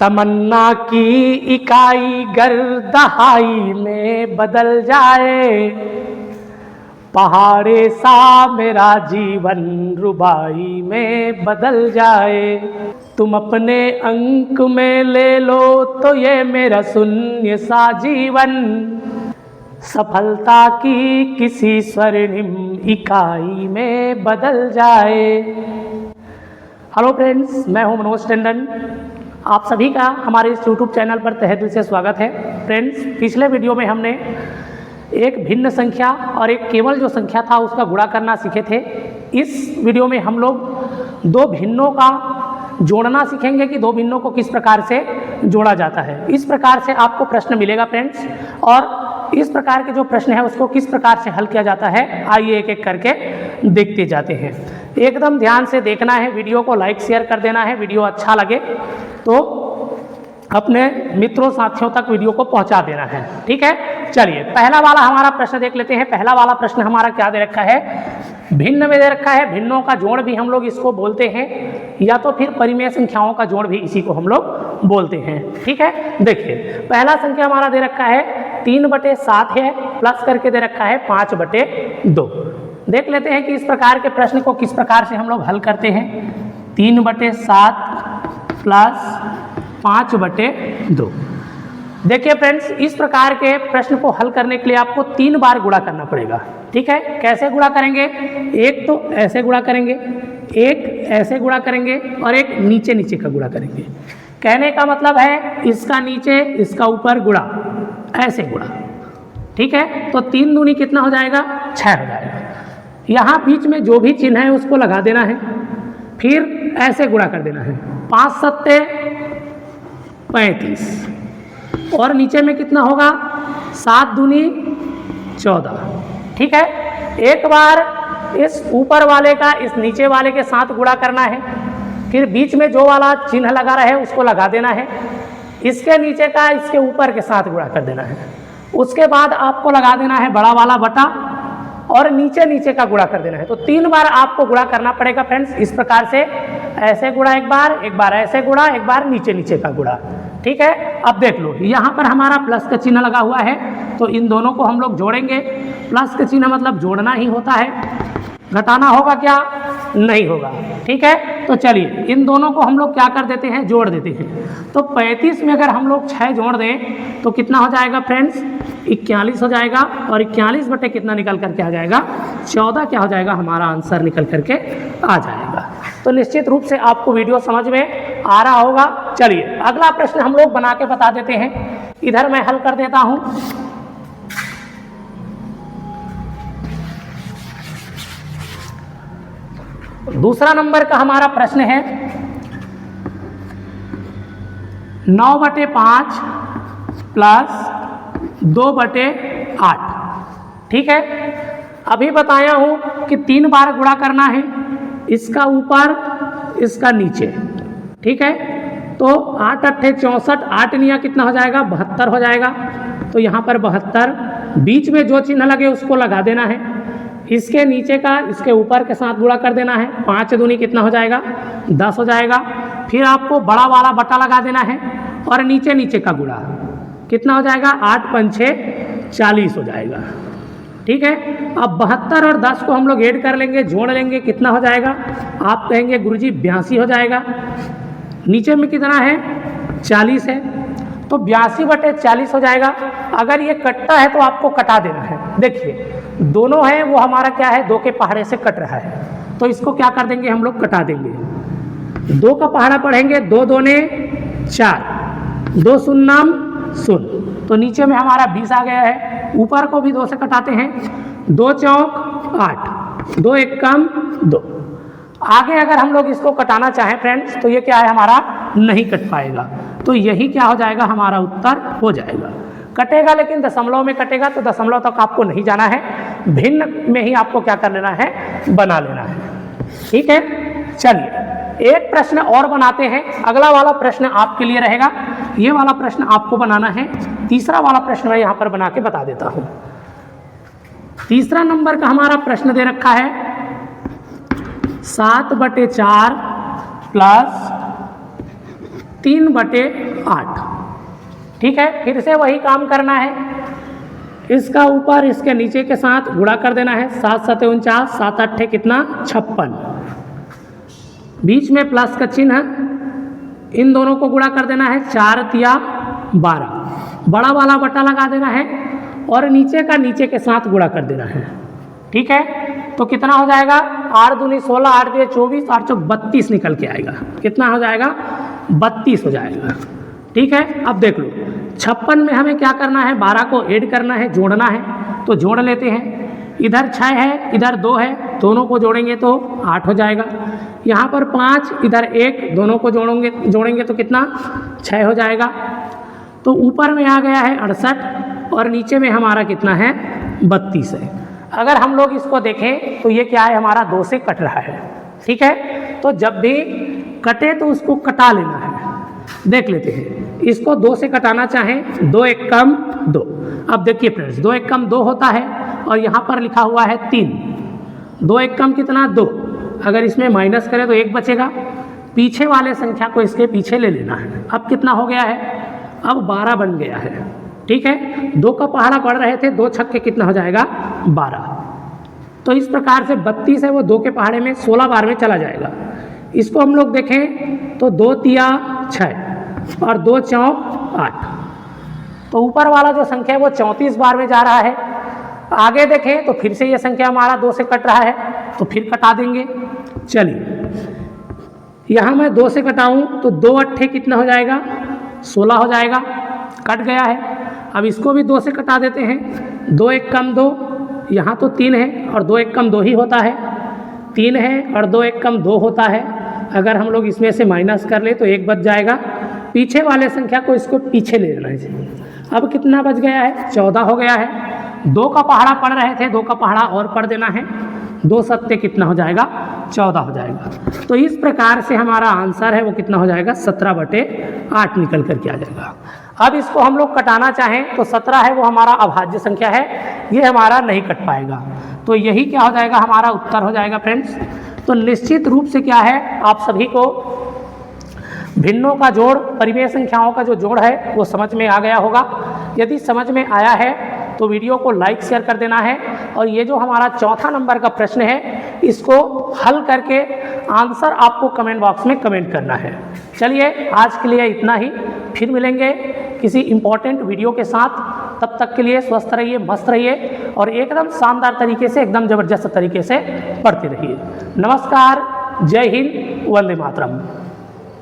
तमन्ना की इकाई गर दहाई में बदल जाए, पहाड़े सा मेरा जीवन रुबाई में बदल जाए। तुम अपने अंक में ले लो तो ये मेरा शून्य सा जीवन सफलता की किसी स्वर्णिम इकाई में बदल जाए। हेलो फ्रेंड्स, मैं हूं मनोज टंडन। आप सभी का हमारे इस यूट्यूब चैनल पर तहे दिल से स्वागत है। फ्रेंड्स, पिछले वीडियो में हमने एक भिन्न संख्या और एक केवल जो संख्या था उसका गुणा करना सीखे थे। इस वीडियो में हम लोग दो भिन्नों का जोड़ना सीखेंगे कि दो भिन्नों को किस प्रकार से जोड़ा जाता है। इस प्रकार से आपको प्रश्न मिलेगा फ्रेंड्स, और इस प्रकार के जो प्रश्न है उसको किस प्रकार से हल किया जाता है, आइए एक एक करके देखते जाते हैं। एकदम ध्यान से देखना है, वीडियो को लाइक शेयर कर देना है। वीडियो अच्छा लगे तो अपने मित्रों साथियों तक वीडियो को पहुंचा देना है, ठीक है। चलिए पहला वाला हमारा प्रश्न देख लेते हैं। पहला वाला प्रश्न हमारा क्या दे रखा है, भिन्न में दे रखा है। भिन्नों का जोड़ भी हम लोग इसको बोलते हैं, या तो फिर परिमेय संख्याओं का जोड़ भी इसी को हम लोग बोलते हैं, ठीक है। देखिए पहला संख्या हमारा दे रखा है 3/7 है, प्लस करके दे रखा है 5/2। देख लेते हैं कि इस प्रकार के प्रश्न को किस प्रकार से हम लोग हल करते हैं। 3/7 प्लस 5/2। देखिए फ्रेंड्स, इस प्रकार के प्रश्न को हल करने के लिए आपको 3 बार गुणा करना पड़ेगा, ठीक है। कैसे गुणा करेंगे, एक तो ऐसे गुणा करेंगे, एक ऐसे गुणा करेंगे और एक नीचे नीचे का गुणा करेंगे। कहने का मतलब है इसका नीचे इसका ऊपर गुणा, ऐसे गुणा, ठीक है। तो 3 दूनी कितना हो जाएगा, 6 हो जाएगा। यहाँ बीच में जो भी चिन्ह है उसको लगा देना है, फिर ऐसे गुणा कर देना है। 5 सत्ते 35 और नीचे में कितना होगा, 7 दूनी 14, ठीक है। एक बार इस ऊपर वाले का इस नीचे वाले के साथ गुणा करना है, फिर बीच में जो वाला चिन्ह लगा रहा है उसको लगा देना है। इसके नीचे का इसके ऊपर के साथ गुणा कर देना है। उसके बाद आपको लगा देना है बड़ा वाला बटा और नीचे नीचे का गुणा कर देना है। तो 3 बार आपको गुणा करना पड़ेगा फ्रेंड्स, इस प्रकार से। ऐसे गुणा एक बार ऐसे गुणा, एक बार नीचे नीचे का गुणा, ठीक है। अब देख लो यहाँ पर हमारा प्लस का चिन्ह लगा हुआ है, तो इन दोनों को हम लोग जोड़ेंगे। प्लस का चिन्ह मतलब जोड़ना ही होता है, घटाना होगा क्या, नहीं होगा, ठीक है। तो चलिए इन दोनों को हम लोग क्या कर देते हैं, जोड़ देते हैं। तो 35 में अगर हम लोग 6 जोड़ दें तो कितना हो जाएगा फ्रेंड्स, 41 हो जाएगा। और 41 बटे कितना निकल करके आ जाएगा, 14 क्या हो जाएगा, हमारा आंसर निकल करके आ जाएगा। तो निश्चित रूप से आपको वीडियो समझ में आ रहा होगा। चलिए अगला प्रश्न हम लोग बना के बता देते हैं। इधर मैं हल कर देता हूं। दूसरा नंबर का हमारा प्रश्न है 9/5 प्लस 2/8, ठीक है। अभी बताया हूं कि 3 बार गुणा करना है, इसका ऊपर इसका नीचे, ठीक है। तो 8 अट्ठे 64, 8 निया कितना हो जाएगा, 72 हो जाएगा। तो यहाँ पर 72, बीच में जो चिन्ह लगे उसको लगा देना है। इसके नीचे का इसके ऊपर के साथ गुणा कर देना है। 5 दूनी कितना हो जाएगा, 10 हो जाएगा। फिर आपको बड़ा वाला बटा लगा देना है और नीचे नीचे का गुणा कितना हो जाएगा, 8 पंचे 40 हो जाएगा, ठीक है। अब 72 और 10 को हम लोग ऐड कर लेंगे, जोड़ लेंगे, कितना हो जाएगा, आप कहेंगे गुरुजी 82 हो जाएगा। नीचे में कितना है, 40 है, तो 82/40 हो जाएगा। अगर ये कटता है तो आपको कटा देना है। देखिए दोनों हैं वो हमारा क्या है, 2 के पहाड़े से कट रहा है, तो इसको क्या कर देंगे, हम लोग कटा देंगे। 2 का पहाड़ा पढ़ेंगे, 2 दूने 4, 2 शून्यम 0, तो नीचे में हमारा 20 आ गया है। ऊपर को भी 2 से कटाते हैं, 2 चौक 8, 2 एकम 2। आगे अगर हम लोग इसको कटाना चाहें फ्रेंड्स तो ये क्या है, हमारा नहीं कट पाएगा। तो यही क्या हो जाएगा, हमारा उत्तर हो जाएगा। कटेगा लेकिन दशमलव में कटेगा, तो दशमलव तक आपको नहीं जाना है, भिन्न में ही आपको क्या कर लेना है, बना लेना है, ठीक है। चलिए एक प्रश्न और बनाते हैं। अगला वाला प्रश्न आपके लिए रहेगा, ये वाला प्रश्न आपको बनाना है। तीसरा वाला प्रश्न मैं यहाँ पर बना के बता देता हूँ। तीसरा नंबर का हमारा प्रश्न दे रखा है 7/4 प्लस 3/8। ठीक है, फिर से वही काम करना है, इसका ऊपर इसके नीचे के साथ गुणा कर देना है। 7 7 49, 7 8 कितना 56, बीच में प्लस का चिन्ह, इन दोनों को गुणा कर देना है। 4 तिया 12, बड़ा वाला बटा लगा देना है और नीचे का नीचे के साथ गुणा कर देना है। ठीक है, तो कितना हो जाएगा, 8 दूनी 16, 8 दिए 24, 8 चौक 32 निकल के आएगा। कितना हो जाएगा, 32 हो जाएगा। ठीक है, अब देख लो 56 में हमें क्या करना है, 12 को ऐड करना है, जोड़ना है, तो जोड़ लेते हैं। इधर 6 है, इधर 2 है, दोनों को जोड़ेंगे तो 8 हो जाएगा। यहाँ पर 5, इधर 1, दोनों को जोड़ेंगे तो कितना 6 हो जाएगा। तो ऊपर में आ गया है 68 और नीचे में हमारा कितना है 32 है। अगर हम लोग इसको देखें तो ये क्या है, हमारा 2 से कट रहा है। ठीक है, तो जब भी कटे तो उसको कटा लेना है। देख लेते हैं, इसको 2 से कटाना चाहें, 2 1 कम 2। अब देखिए फ्रेंड्स, 2 1 कम 2 होता है और यहाँ पर लिखा हुआ है 3। 2 1 कम कितना 2, अगर इसमें माइनस करें तो 1 बचेगा। पीछे वाले संख्या को इसके पीछे ले लेना है। अब कितना हो गया है, अब 12 बन गया है। ठीक है, 2 का पहाड़ा पढ़ रहे थे, 2 छक्के कितना हो जाएगा 12। तो इस प्रकार से 32 है वो 2 के पहाड़े में 16 बार में चला जाएगा। इसको हम लोग देखें तो 2 तिया 6 और 2 चौक 8, तो ऊपर वाला जो संख्या है वो 34 बार में जा रहा है। आगे देखें तो फिर से ये संख्या हमारा 2 से कट रहा है, तो फिर कटा देंगे। चलिए, यहाँ मैं 2 से कटाऊँ तो 2 8 कितना हो जाएगा 16 हो जाएगा, कट गया है। अब इसको भी 2 से कटा देते हैं। 2 1 कम 2, यहाँ तो 3 है और 2 1 कम 2 ही होता है। 3 है और 2 1 कम 2 होता है। अगर हम लोग इसमें से माइनस कर ले तो 1 बच जाएगा। पीछे वाले संख्या को इसको पीछे ले लेना है। अब कितना बच गया है, 14 हो गया है। 2 का पहाड़ा पढ़ रहे थे, 2 का पहाड़ा और पढ़ देना है। 2 सत्ते कितना हो जाएगा 14 हो जाएगा। तो इस प्रकार से हमारा आंसर है वो कितना हो जाएगा 17/8 निकल करके आ जाएगा। अब इसको हम लोग कटाना चाहें तो 17 है वो हमारा अभाज्य संख्या है, ये हमारा नहीं कट पाएगा। तो यही क्या हो जाएगा, हमारा उत्तर हो जाएगा फ्रेंड्स। तो निश्चित रूप से क्या है, आप सभी को भिन्नों का जोड़, परिमेय संख्याओं का जो जोड़ है वो समझ में आ गया होगा। यदि समझ में आया है तो वीडियो को लाइक शेयर कर देना है। और ये जो हमारा चौथा नंबर का प्रश्न है इसको हल करके आंसर आपको कमेंट बॉक्स में कमेंट करना है। चलिए, आज के लिए इतना ही, फिर मिलेंगे किसी इम्पोर्टेंट वीडियो के साथ। तब तक के लिए स्वस्थ रहिए, मस्त रहिए और एकदम शानदार तरीके से, एकदम ज़बरदस्त तरीके से पढ़ते रहिए। नमस्कार, जय हिंद, वंदे मातरम।